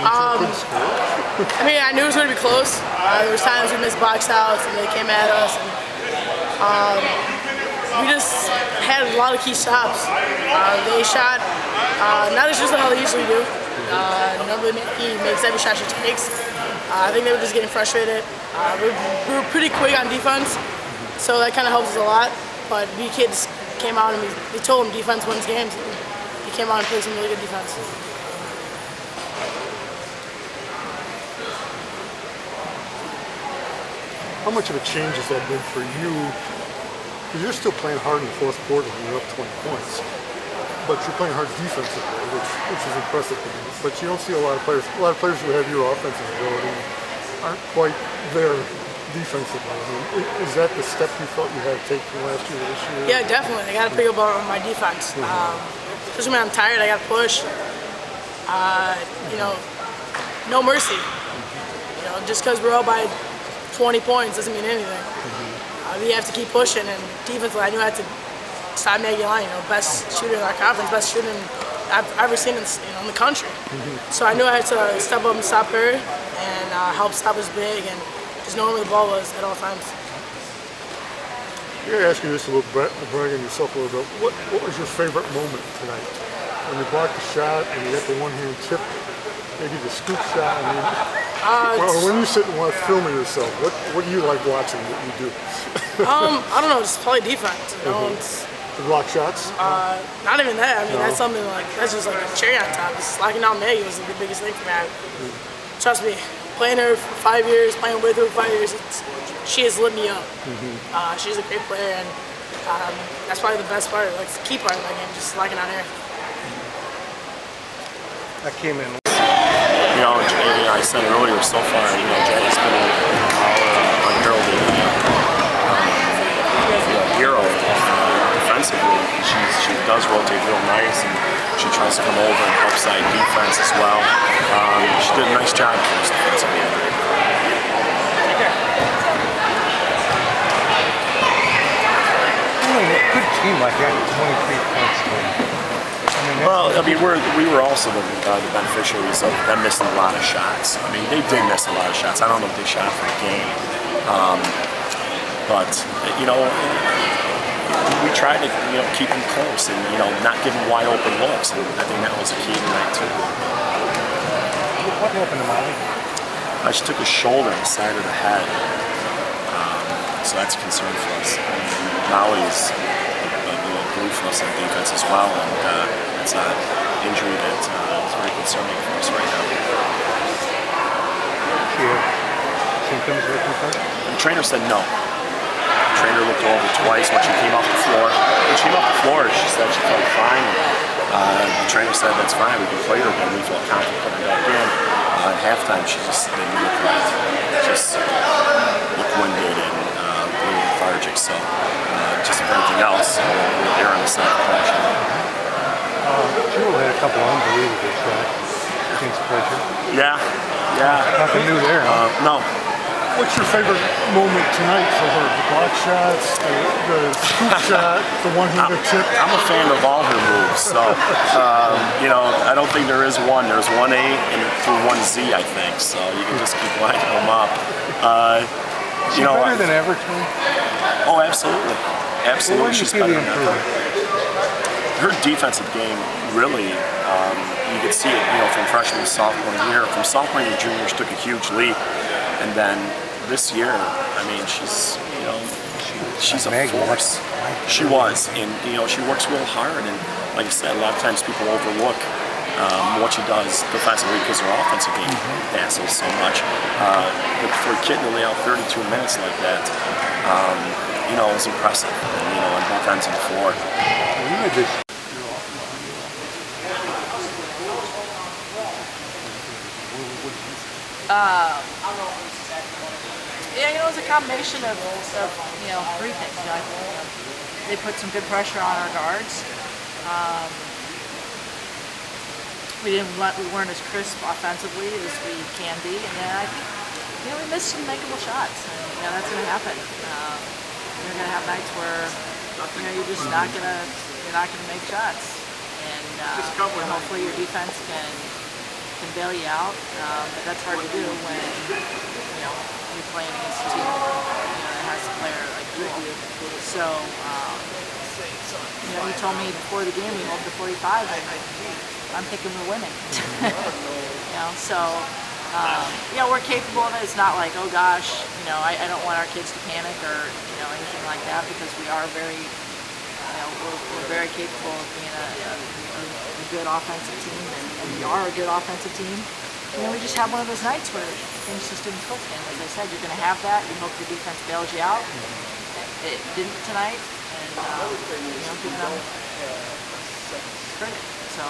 I mean, I knew it was going to be close. There was times we missed box outs and they came at us. And, we just had a lot of key stops. They shot not as just how they usually do. He makes every shot she takes. I think they were just getting frustrated. We were pretty quick on defense, so that kind of helps us a lot. But B kids came out and we told them defense wins games. He came out and played some really good defense. How much of a change has that been for you? Because you're still playing hard in the fourth quarter when you're up 20 points. But you're playing hard defensively, which is impressive to me. But you don't see a lot of players. A lot of players who have your offensive ability aren't quite there defensively. I mean, is that the step you thought you had to take from last year to this year? Yeah, definitely. I got to pick up on my defense. Especially when I'm tired, I got to push. No mercy. Just because we're up by 20 points doesn't mean anything. We have to keep pushing, and defensively, I knew I had to stop Maggie Line, best shooter in our conference, best shooter I've ever seen in the country. So I knew I had to step up and stop her and help stop us big and just know where the ball was at all times. I gotta ask you this a little bit, bragging yourself a little bit. What was your favorite moment tonight? When you blocked the shot and you got the one-hand tip, maybe the scoop shot. I mean, when you sit and watch film of yourself, what do you like watching that you do? I don't know, just play defense. The block shots? Not even that. I mean, that's something that's just like a cherry on top. Just locking down Maggie was the biggest thing for me. Trust me, playing her for 5 years, playing with her for 5 years, she has lit me up. She's a great player, and that's probably the best part, like the key part of that game, just locking down her. I came in. I said earlier, so far, Jackie's been a unheralded hero defensively. She does rotate real nice, and she tries to come over and help side defense as well. She did a nice job for us defensively. Good team like that, 23 points. Well, I mean, we were also the beneficiaries of them missing a lot of shots. I mean, they did miss a lot of shots. I don't know if they shot for the game. But we tried to, keep them close and, not give them wide open looks. And I think that was the key tonight, too. What happened to Molly? She took a shoulder on the side of the head. So that's a concern for us. Molly's a glue for us on defense as well. And it's an injury that is very concerning for us right now. Symptoms of concern? The trainer said no. The trainer looked over twice when she came off the floor. When she came off the floor, she said she felt fine. The trainer said that's fine, we can play her again. We felt confident putting her back in. At halftime, she just didn't look right. Just looked winded and really lethargic. So just for anything else, we're there on the side of pressure. Jewel had a couple unbelievable shots against pressure. Yeah. Nothing new there, huh? No. What's your favorite moment tonight for her? The block shots, the scoop shot, the one-handed tip? I'm a fan of all her moves, so I don't think there is one. There's 1A and through 1Z, I think. So you can just keep lining them up. She's better than ever, Tony? Oh, absolutely. Absolutely, she's better than ever. Her defensive game really, you could see it, from freshman to sophomore year. From sophomore year to junior, she took a huge leap, and then this year, I mean, she's a force. She was, and she works real hard. And like I said, a lot of times people overlook what she does defensively because her offensive game passes so much. But for a kid to lay out 32 minutes like that, it was impressive. And, on both ends of the floor. Yeah, it was a combination of three things. They put some good pressure on our guards. We weren't as crisp offensively as we can be, and then I think we missed some makeable shots. And, that's going to happen. You're going to have nights where you're just not gonna make shots, and hopefully your defense can can bail you out, but that's hard to do when you're playing against a team that has a player like you. So he told me before the game we hold to 45, and I'm thinking we're winning. So we're capable of it. It's not like, oh gosh, I don't want our kids to panic or anything like that, because we are very we're very capable of being a good offensive team, and we are a good offensive team. We just have one of those nights where things just didn't click. And as I said, you're going to have that. You hope the defense bails you out. It didn't tonight, and give them credit. So.